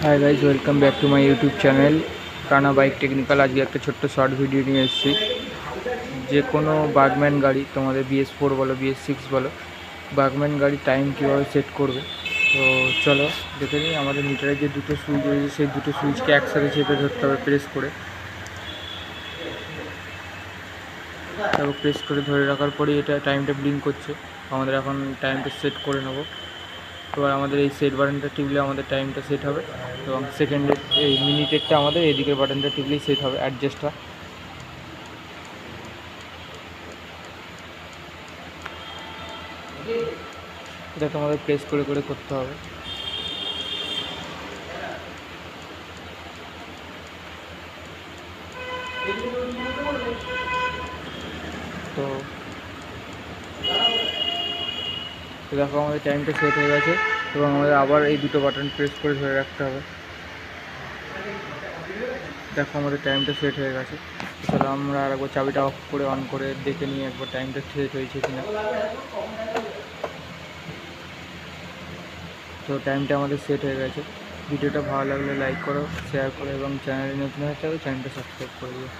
Hi guys, welcome back to my YouTube channel কানা bike technical. আজকে একটা ছোট্ট শর্ট ভিডিও নিয়ে এসেছি। যে কোনো বাগম্যান গাড়ি, তোমাদের BS4 বলো BS6 বলো, বাগম্যান গাড়ির টাইম কীভাবে সেট করবে। তো চলো দেখে নিই। আমাদের মিটারের যে দুটো সুইচ রয়েছে সেই দুটো সুইচকে একসাথে চেপে ধরতে হবে প্রেস করে। তারপর প্রেস করে ধরে রাখার পরেই এটা টাইমটা ব্লিঙ্ক করছে। আমাদের এখন টাইমটা সেট করে নেবো। এবার আমাদের এই সেট বাটনটা টিপলে আমাদের টাইমটা সেট হবে, এবং সেকেন্ডের এই মিনিটেরটা আমাদের এদিকের বাটনটা টিপলেই সেট হবে, অ্যাডজাস্টটা। এটাকে আমাদের প্রেস করে করে করতে হবে। তো দেখো আমাদের টাইমটা সেট হয়ে গেছে, এবং আমাদের আবার এই দুটো বাটন প্রেস করে ধরে রাখতে হবে। দেখো আমাদের টাইমটা সেট হয়ে গেছে। তাহলে আমরা আর একবার চাবিটা অফ করে অন করে দেখে নিই একবার টাইমটা সেট হয়েছে কিনা। তো টাইমটা আমাদের সেট হয়ে গেছে। ভিডিওটা ভালো লাগলে লাইক করো, শেয়ার করো, এবং চ্যানেলে নতুন হয়ে থাকলে চ্যানেলটা সাবস্ক্রাইব করে দিও।